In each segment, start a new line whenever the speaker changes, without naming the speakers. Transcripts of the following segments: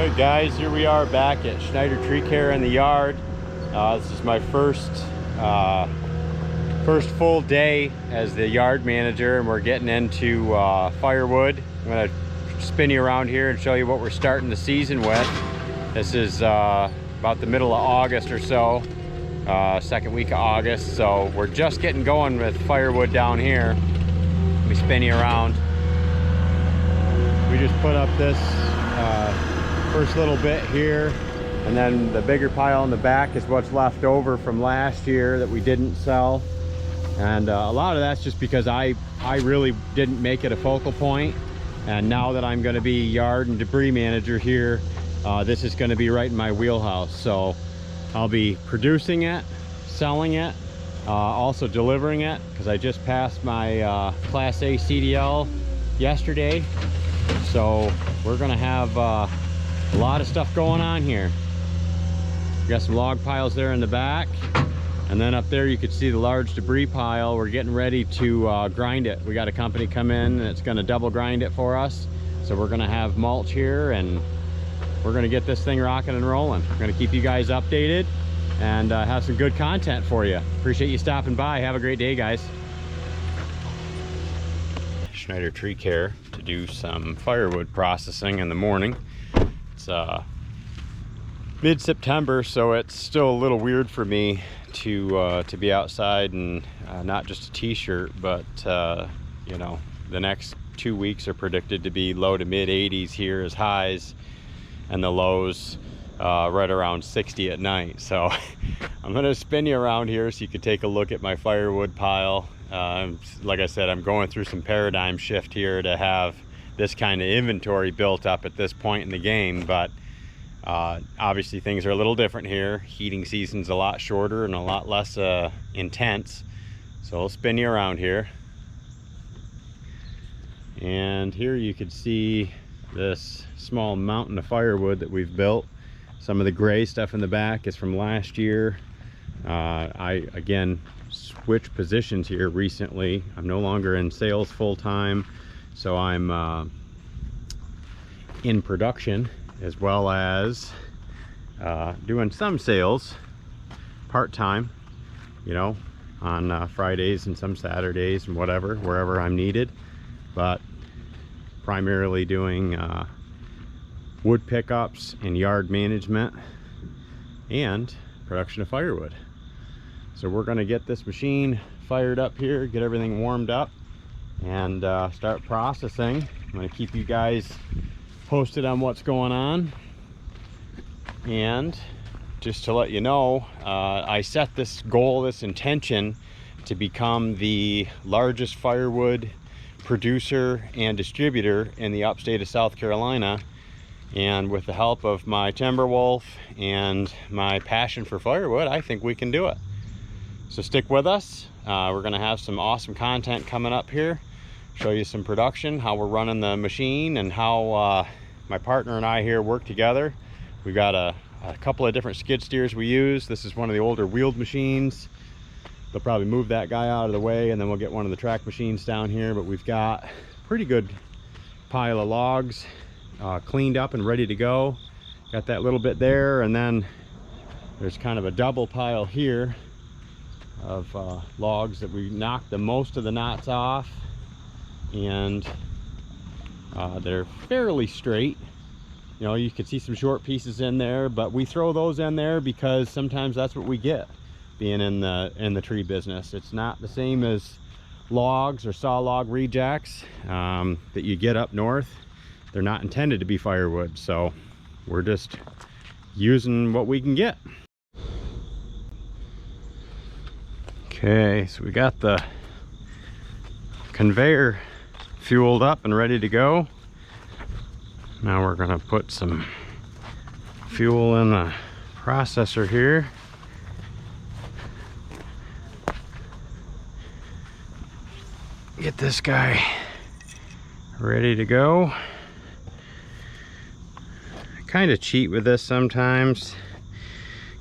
Hey guys, here we are back at Schneider Tree Care in the yard. This is my first full day as the yard manager, and we're getting into firewood. I'm going to spin you around here and show you what we're starting the season with. This is about the middle of August or so, second week of August. So we're just getting going with firewood down here. Let me spin you around. We just put up this first little bit here, and then the bigger pile in the back is what's left over from last year that we didn't sell. And a lot of that's just because I really didn't make it a focal point, and now that I'm going to be yard and debris manager here, this is going to be right in my wheelhouse. So I'll be producing it, selling it, also delivering it, because I just passed my Class A CDL yesterday. So we're going to have a lot of stuff going on here. We got some log piles there in the back, and then up there you could see the large debris pile. We're getting ready to grind it. We got a company come in and it's going to double grind it for us. So we're going to have mulch here, and we're going to get this thing rocking and rolling. We're going to keep you guys updated and have some good content for you. Appreciate you stopping by. Have a great day, guys. Schneider Tree Care to do some firewood processing in the morning. It's mid-September, so it's still a little weird for me to be outside and not just a t-shirt, but you know, the next 2 weeks are predicted to be low to mid 80s here as highs, and the lows right around 60 at night. So I'm gonna spin you around here so you can take a look at my firewood pile. Like I said, I'm going through some paradigm shift here to have this kind of inventory built up at this point in the game, but obviously things are a little different here. Heating season's a lot shorter and a lot less intense. So I'll spin you around here, and here you can see this small mountain of firewood that we've built. Some of the gray stuff in the back is from last year. I again switched positions here recently. I'm no longer in sales full-time, so I'm in production, as well as doing some sales part-time, you know, on Fridays and some Saturdays and whatever, wherever I'm needed, but primarily doing wood pickups and yard management and production of firewood. So we're going to get this machine fired up here, get everything warmed up, and start processing. I'm going to keep you guys posted on what's going on. And just to let you know, I set this goal, this intention, to become the largest firewood producer and distributor in the upstate of South Carolina. And with the help of my Timberwolf and my passion for firewood, I think we can do it. So stick with us. We're going to have some awesome content coming up here. Show you some production, how we're running the machine, and how my partner and I here work together. We've got a couple of different skid steers we use. This is one of the older wheeled machines. They'll probably move that guy out of the way, and then we'll get one of the track machines down here. But we've got a pretty good pile of logs cleaned up and ready to go. Got that little bit there, and then there's kind of a double pile here of logs that we knocked the most of the knots off, and they're fairly straight. You know, you can see some short pieces in there, but we throw those in there because sometimes that's what we get being in the tree business. It's not the same as logs or saw log rejects that you get up north. They're not intended to be firewood, so we're just using what we can get. Okay, so we got the conveyor fueled up and ready to go. Now we're gonna put some fuel in the processor here. Get this guy ready to go. I kind of cheat with this sometimes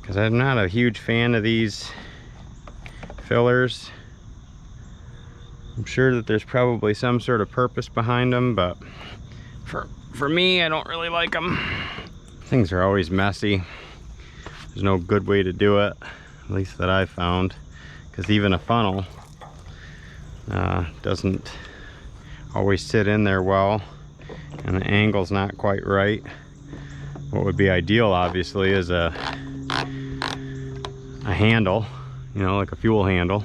because I'm not a huge fan of these fillers. I'm sure that there's probably some sort of purpose behind them, but for me, I don't really like them. Things are always messy. There's no good way to do it, at least that I've found, because even a funnel doesn't always sit in there well, and the angle's not quite right. What would be ideal, obviously, is a handle, you know, like a fuel handle.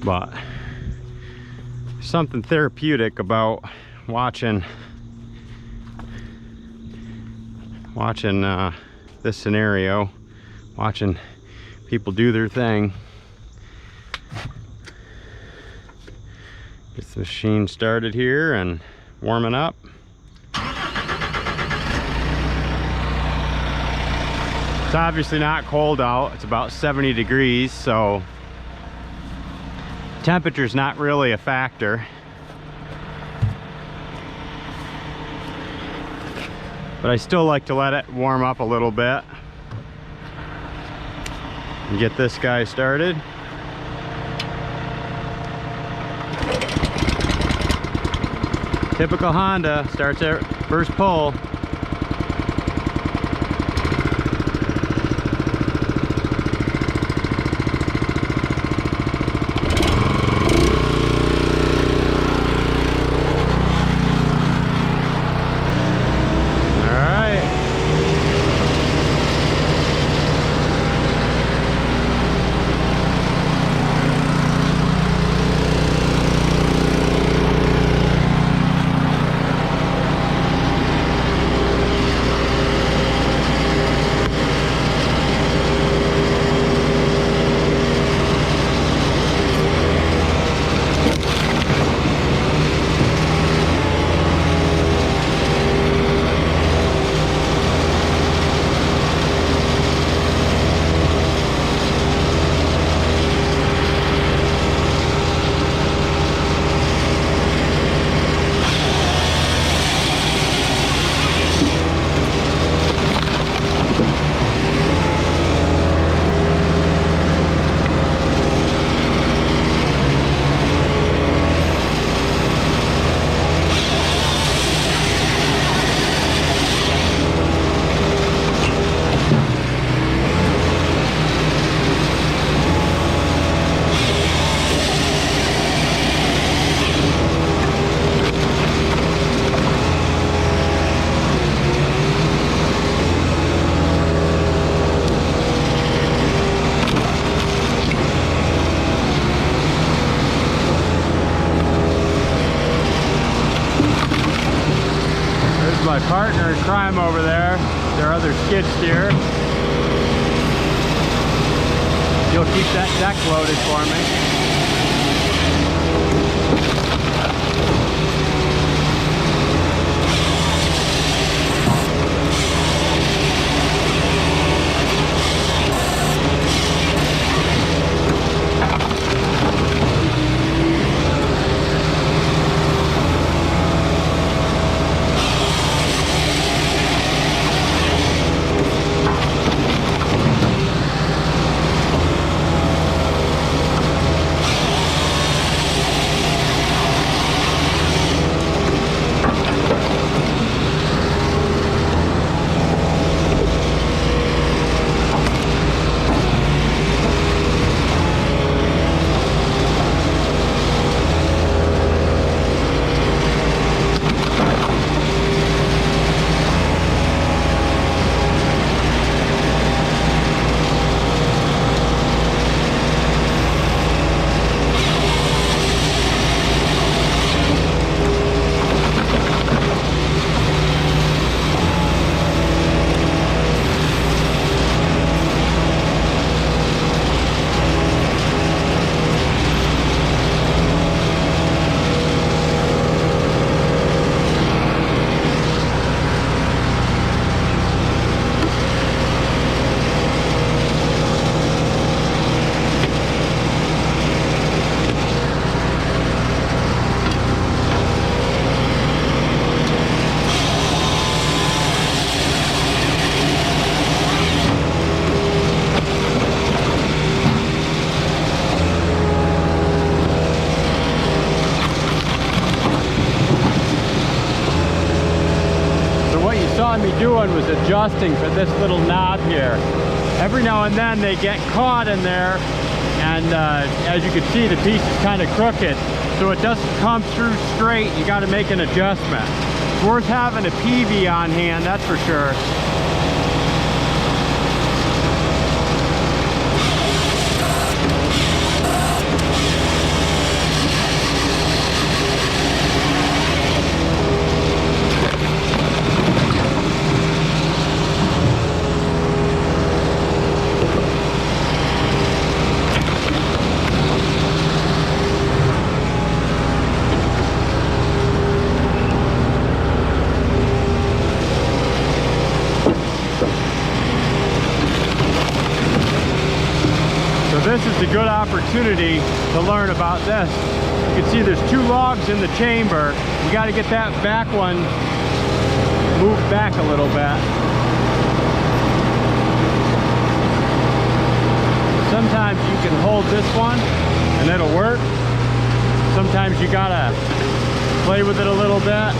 But something therapeutic about watching this scenario, watching people do their thing. Get the machine started here and warming up. It's obviously not cold out. It's about 70 degrees, so temperature's not really a factor. But I still like to let it warm up a little bit and get this guy started. Typical Honda, starts at first pull. My partner in crime over there, their other skid steer. You'll keep that deck loaded for me. had me doing was adjusting for this little knob here. Every now and then they get caught in there, and as you can see, the piece is kind of crooked, so it doesn't come through straight. You got to make an adjustment. It's worth having a PV on hand, that's for sure. This is a good opportunity to learn about this. You can see there's 2 logs in the chamber. We got to get that back one moved back a little bit. Sometimes you can hold this one and it'll work. Sometimes you gotta play with it a little bit.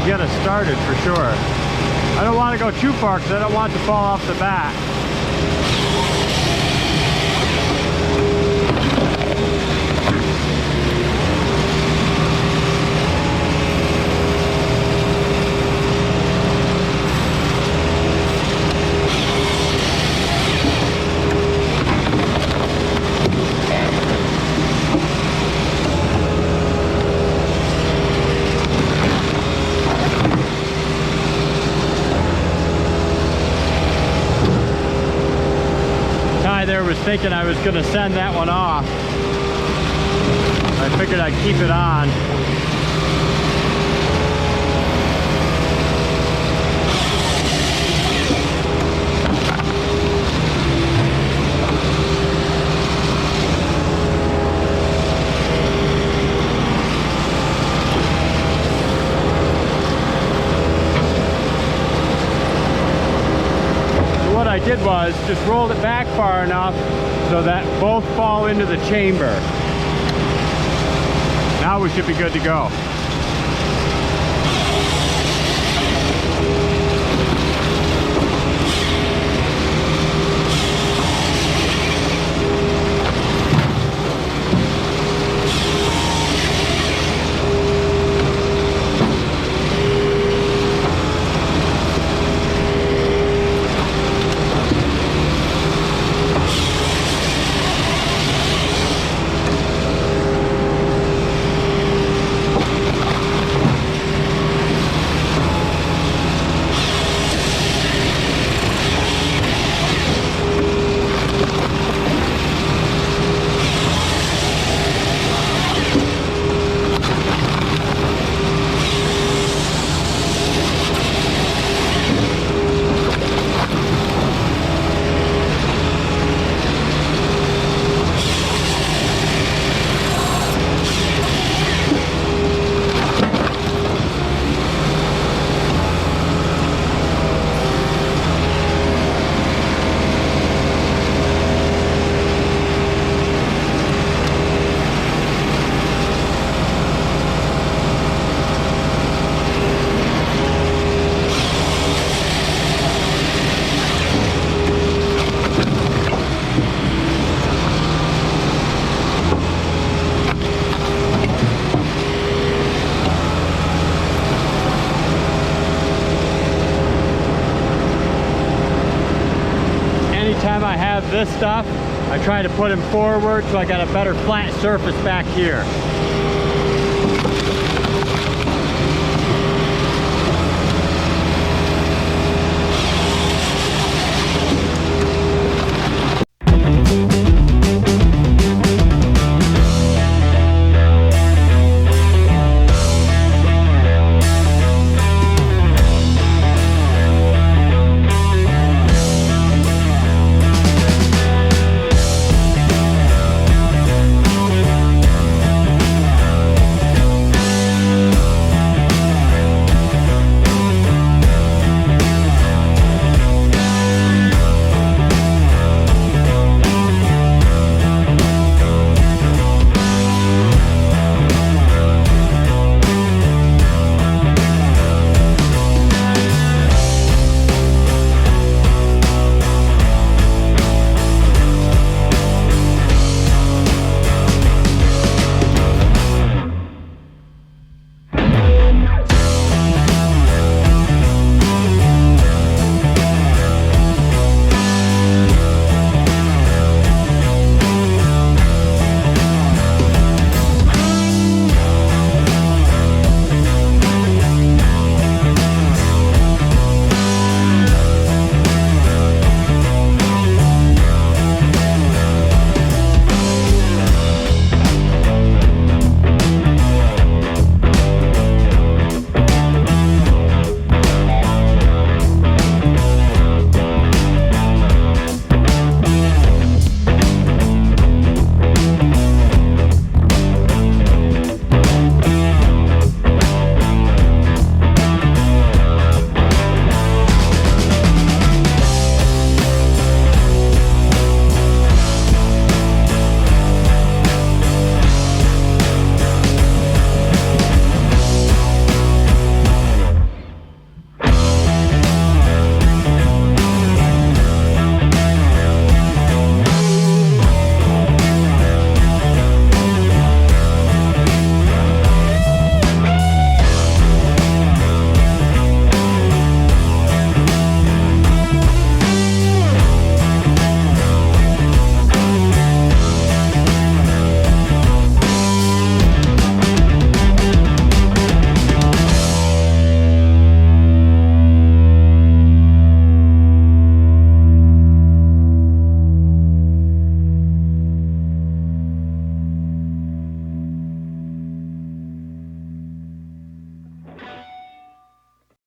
Get us started for sure. I don't want to go too far because I don't want it to fall off the back. There was thinking I was going to send that one off. I figured I'd keep it on. What I did was just rolled it back far enough so that both fall into the chamber. Now we should be good to go. Anytime I have this stuff, I try to put them forward so I got a better flat surface back here.